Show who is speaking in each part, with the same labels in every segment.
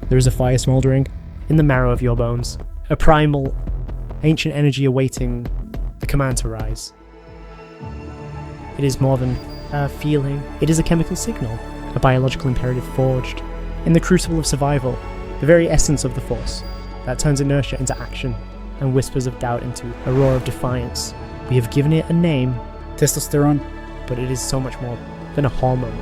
Speaker 1: There is a fire smouldering in the marrow of your bones, a primal, ancient energy awaiting the command to rise. It is more than a feeling, it is a chemical signal, a biological imperative forged in the crucible of survival, the very essence of the force that turns inertia into action and whispers of doubt into a roar of defiance. We have given it a name,
Speaker 2: Testosterone.
Speaker 1: but it is so much more than a hormone.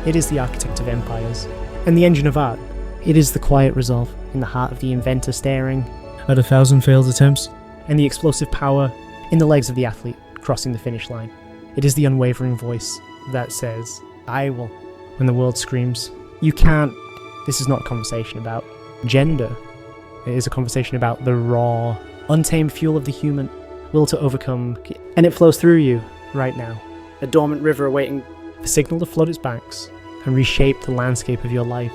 Speaker 1: It is the architect of empires and the engine of art. It is the quiet resolve in the heart of the inventor staring at 1,000 failed attempts, and the explosive power in the legs of the athlete crossing the finish line. It is the unwavering voice that says, I will, when the world screams, you can't. This is not a conversation about gender. It is a conversation about the raw, untamed fuel of the human will to overcome, and it flows through you right now. A dormant river awaiting the signal to flood its banks and reshape the landscape of your life.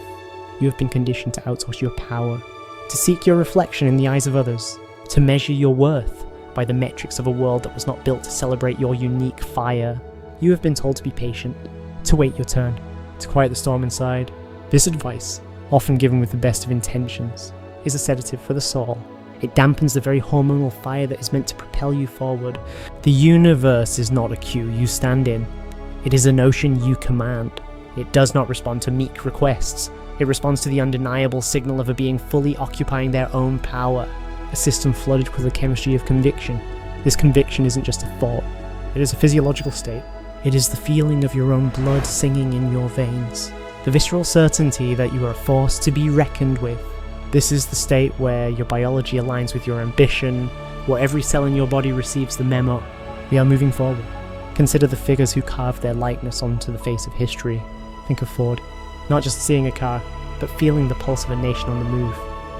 Speaker 1: You have been conditioned to outsource your power, to seek your reflection in the eyes of others, to measure your worth by the metrics of a world that was not built to celebrate your unique fire. You have been told to be patient, to wait your turn, to quiet the storm inside. This advice, often given with the best of intentions, is a sedative for the soul. It dampens the very hormonal fire that is meant to propel you forward. The universe is not a queue you stand in. It is an ocean you command. It does not respond to meek requests. It responds to the undeniable signal of a being fully occupying their own power. A system flooded with the chemistry of conviction. This conviction isn't just a thought. It is a physiological state. It is the feeling of your own blood singing in your veins. The visceral certainty that you are a force to be reckoned with. This is the state where your biology aligns with your ambition, where every cell in your body receives the memo. We are moving forward. Consider the figures who carved their likeness onto the face of history. Think of Ford. Not just seeing a car, but feeling the pulse of a nation on the move.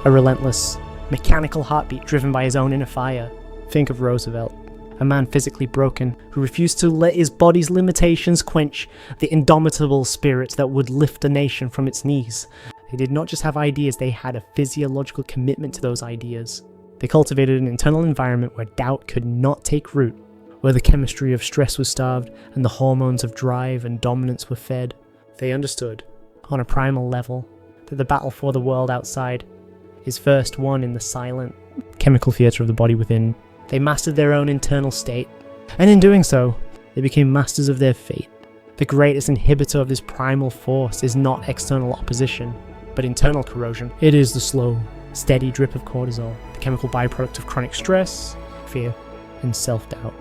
Speaker 1: A relentless, mechanical heartbeat driven by his own inner fire. Think of Roosevelt. A man physically broken, who refused to let his body's limitations quench the indomitable spirit that would lift a nation from its knees. They did not just have ideas, they had a physiological commitment to those ideas. They cultivated an internal environment where doubt could not take root, where the chemistry of stress was starved and the hormones of drive and dominance were fed. They understood, on a primal level, that the battle for the world outside is first won in the silent, chemical theatre of the body within. They mastered their own internal state, and in doing so, they became masters of their fate. The greatest inhibitor of this primal force is not external opposition, but internal corrosion. It is the slow, steady drip of cortisol, the chemical byproduct of chronic stress, fear, and self-doubt.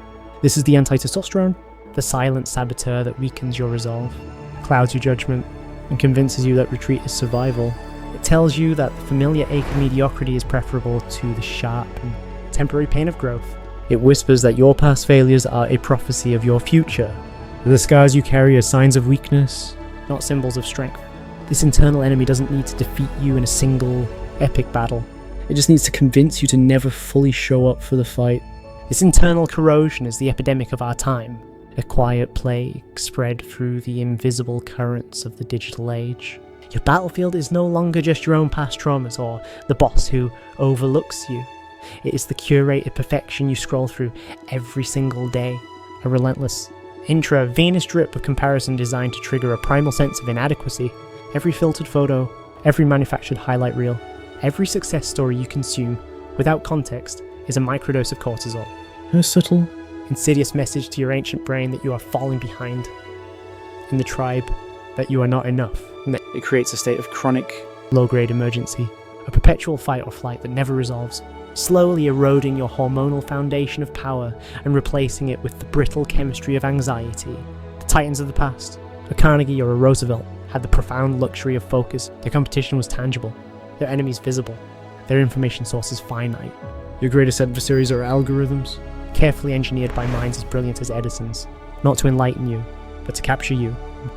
Speaker 1: This is the anti-testosterone, the silent saboteur that weakens your resolve, clouds your judgment, and convinces you that retreat is survival. It tells you that the familiar ache of mediocrity is preferable to the sharp and temporary pain of growth. It whispers that your past failures are a prophecy of your future. The scars you carry are signs of weakness, not symbols of strength. This internal enemy doesn't need to defeat you in a single, epic battle. It just needs to convince you to never fully show up for the fight. This internal corrosion is the epidemic of our time, a quiet plague spread through the invisible currents of the digital age. Your battlefield is no longer just your own past traumas or the boss who overlooks you. It is the curated perfection you scroll through every single day, a relentless, intravenous drip of comparison designed to trigger a primal sense of inadequacy. Every filtered photo, every manufactured highlight reel, every success story you consume without context is a microdose of cortisol. A subtle, insidious message to your ancient brain that you are falling behind in the tribe, that you are not enough. And that it creates a state of chronic, low-grade emergency, a perpetual fight or flight that never resolves, slowly eroding your hormonal foundation of power and replacing it with the brittle chemistry of anxiety. The titans of the past, a Carnegie or a Roosevelt, had the profound luxury of focus. Their competition was tangible, their enemies visible, their information sources finite. Your greatest adversaries are algorithms, carefully engineered by minds as brilliant as Edison's, not to enlighten you, but to capture you,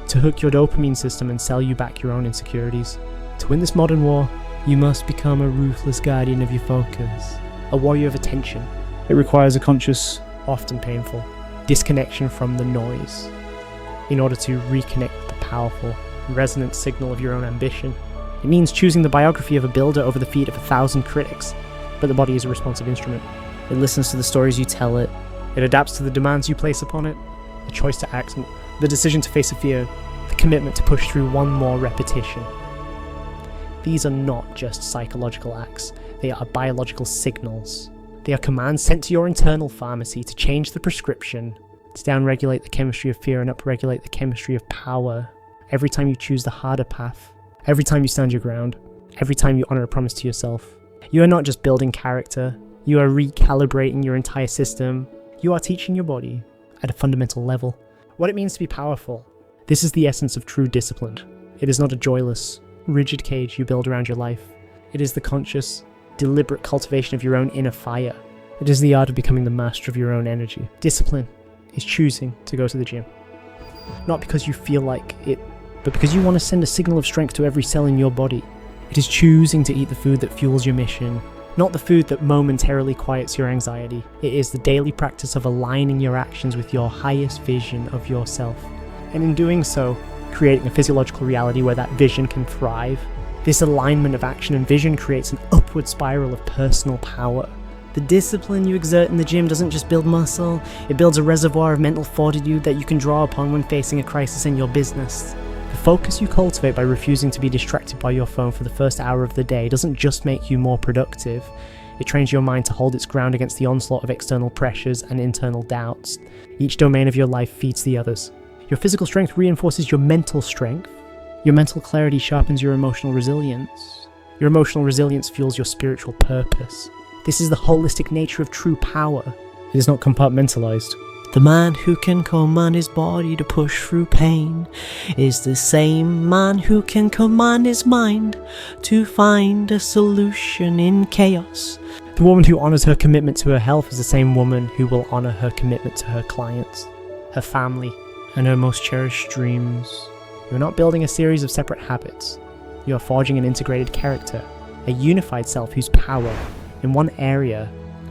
Speaker 1: to hook your dopamine system and sell you back your own insecurities. To win this modern war, you must become a ruthless guardian of your focus, a warrior of attention. It requires a conscious, often painful, disconnection from the noise in order to reconnect with the powerful, resonant signal of your own ambition. It means choosing the biography of a builder over the feet of 1,000 critics, but the body is a responsive instrument. It listens to the stories you tell it, it adapts to the demands you place upon it, the choice to act, the decision to face a fear, the commitment to push through one more repetition. These are not just psychological acts, they are biological signals. They are commands sent to your internal pharmacy to change the prescription, to downregulate the chemistry of fear and upregulate the chemistry of power. Every time you choose the harder path, every time you stand your ground, every time you honor a promise to yourself. You are not just building character, you are recalibrating your entire system. You are teaching your body, at a fundamental level, what it means to be powerful. This is the essence of true discipline. It is not a joyless, rigid cage you build around your life. It is the conscious, deliberate cultivation of your own inner fire. It is the art of becoming the master of your own energy. Discipline is choosing to go to the gym. Not because you feel like it, but because you want to send a signal of strength to every cell in your body. It is choosing to eat the food that fuels your mission, not the food that momentarily quiets your anxiety. It is the daily practice of aligning your actions with your highest vision of yourself. And in doing so, creating a physiological reality where that vision can thrive. This alignment of action and vision creates an upward spiral of personal power. The discipline you exert in the gym doesn't just build muscle, it builds a reservoir of mental fortitude that you can draw upon when facing a crisis in your business. The focus you cultivate by refusing to be distracted by your phone for the first hour of the day doesn't just make you more productive, it trains your mind to hold its ground against the onslaught of external pressures and internal doubts. Each domain of your life feeds the others. Your physical strength reinforces your mental strength. Your mental clarity sharpens your emotional resilience. Your emotional resilience fuels your spiritual purpose. This is the holistic nature of true power. It is not compartmentalized. The man who can command his body to push through pain is the same man who can command his mind to find a solution in chaos. The woman who honors her commitment to her health is the same woman who will honor her commitment to her clients, her family, and her most cherished dreams. You are not building a series of separate habits. You are forging an integrated character, a unified self whose power in one area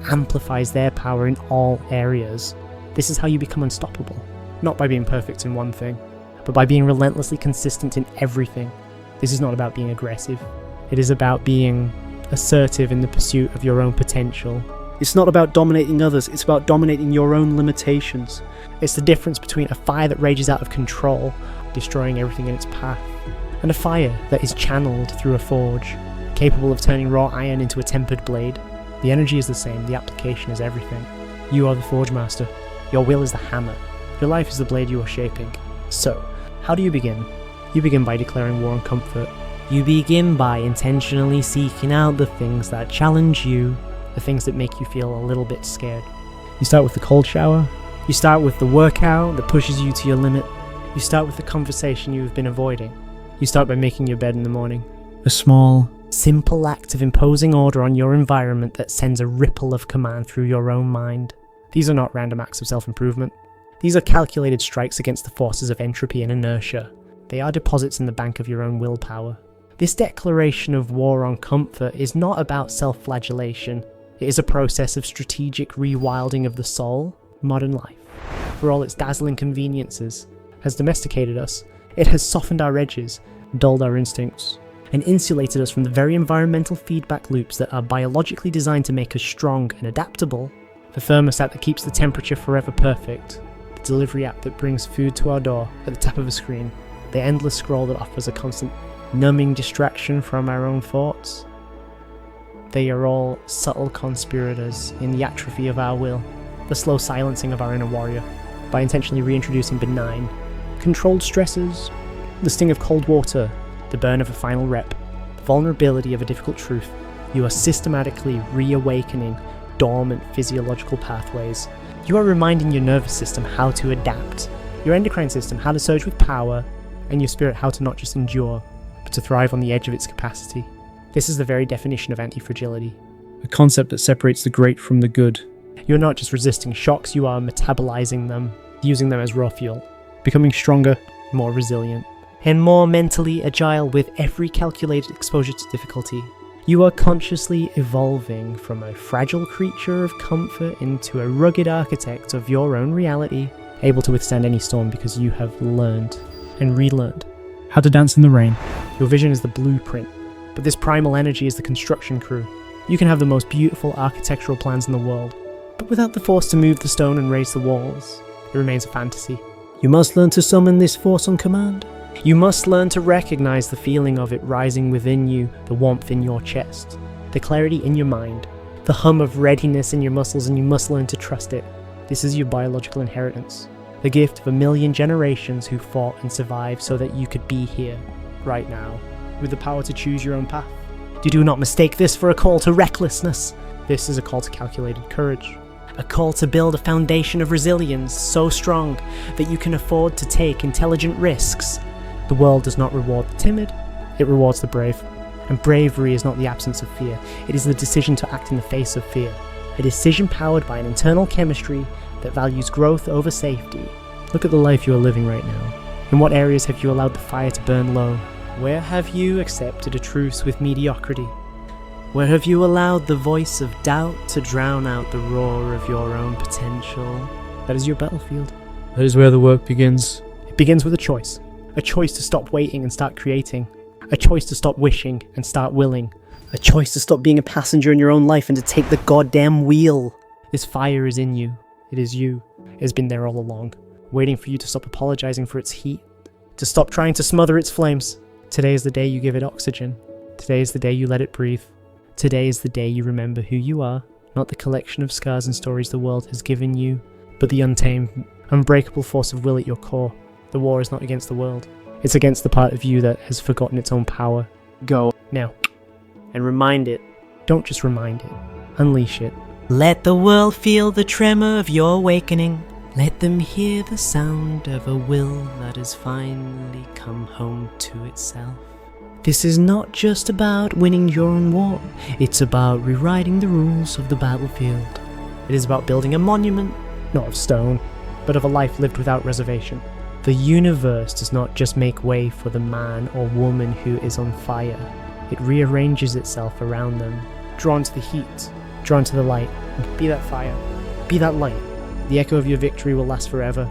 Speaker 1: amplifies their power in all areas. This is how you become unstoppable. Not by being perfect in one thing, but by being relentlessly consistent in everything. This is not about being aggressive. It is about being assertive in the pursuit of your own potential. It's not about dominating others, it's about dominating your own limitations. It's the difference between a fire that rages out of control, destroying everything in its path, and a fire that is channeled through a forge, capable of turning raw iron into a tempered blade. The energy is the same, the application is everything. You are the forge master. Your will is the hammer. Your life is the blade you are shaping. So, how do you begin? You begin by declaring war on comfort. You begin by intentionally seeking out the things that challenge you, the things that make you feel a little bit scared. You start with the cold shower. You start with the workout that pushes you to your limit. You start with the conversation you have been avoiding. You start by making your bed in the morning. A small, simple act of imposing order on your environment that sends a ripple of command through your own mind. These are not random acts of self-improvement. These are calculated strikes against the forces of entropy and inertia. They are deposits in the bank of your own willpower. This declaration of war on comfort is not about self-flagellation. It is a process of strategic rewilding of the soul. Modern life, for all its dazzling conveniences, has domesticated us. It has softened our edges, dulled our instincts, and insulated us from the very environmental feedback loops that are biologically designed to make us strong and adaptable. The thermostat that keeps the temperature forever perfect, the delivery app that brings food to our door at the tap of a screen, the endless scroll that offers a constant numbing distraction from our own thoughts. They are all subtle conspirators in the atrophy of our will, the slow silencing of our inner warrior, by intentionally reintroducing benign, controlled stresses, the sting of cold water, the burn of a final rep, the vulnerability of a difficult truth. You are systematically reawakening dormant physiological pathways. You are reminding your nervous system how to adapt, your endocrine system how to surge with power, and your spirit how to not just endure, but to thrive on the edge of its capacity. This is the very definition of anti-fragility. A concept that separates the great from the good. You're not just resisting shocks, you are metabolizing them, using them as raw fuel, becoming stronger, more resilient, and more mentally agile with every calculated exposure to difficulty. You are consciously evolving from a fragile creature of comfort into a rugged architect of your own reality, able to withstand any storm because you have learned and relearned how to dance in the rain. Your vision is the blueprint, but this primal energy is the construction crew. You can have the most beautiful architectural plans in the world, but without the force to move the stone and raise the walls, it remains a fantasy. You must learn to summon this force on command. You must learn to recognize the feeling of it rising within you, the warmth in your chest, the clarity in your mind, the hum of readiness in your muscles, and you must learn to trust it. This is your biological inheritance, the gift of 1,000,000 generations who fought and survived so that you could be here, right now, with the power to choose your own path. Do not mistake this for a call to recklessness. This is a call to calculated courage. A call to build a foundation of resilience so strong that you can afford to take intelligent risks. The world does not reward the timid, it rewards the brave. And bravery is not the absence of fear, it is the decision to act in the face of fear. A decision powered by an internal chemistry that values growth over safety. Look at the life you are living right now. In what areas have you allowed the fire to burn low? Where have you accepted a truce with mediocrity? Where have you allowed the voice of doubt to drown out the roar of your own potential? That is your battlefield.
Speaker 2: That is where the work begins.
Speaker 1: It begins with a choice. A choice to stop waiting and start creating. A choice to stop wishing and start willing. A choice to stop being a passenger in your own life and to take the goddamn wheel. This fire is in you. It is you. It has been there all along, waiting for you to stop apologizing for its heat, to stop trying to smother its flames. Today is the day you give it oxygen. Today is the day you let it breathe. Today is the day you remember who you are, not the collection of scars and stories the world has given you, but the untamed, unbreakable force of will at your core. The war is not against the world. It's against the part of you that has forgotten its own power. Go now and remind it. Don't just remind it. Unleash it. Let the world feel the tremor of your awakening. Let them hear the sound of a will that has finally come home to itself. This is not just about winning your own war. It's about rewriting the rules of the battlefield. It is about building a monument, not of stone, but of a life lived without reservation. The universe does not just make way for the man or woman who is on fire. It rearranges itself around them, drawn to the heat, drawn to the light. Be that fire. Be that light. The echo of your victory will last forever.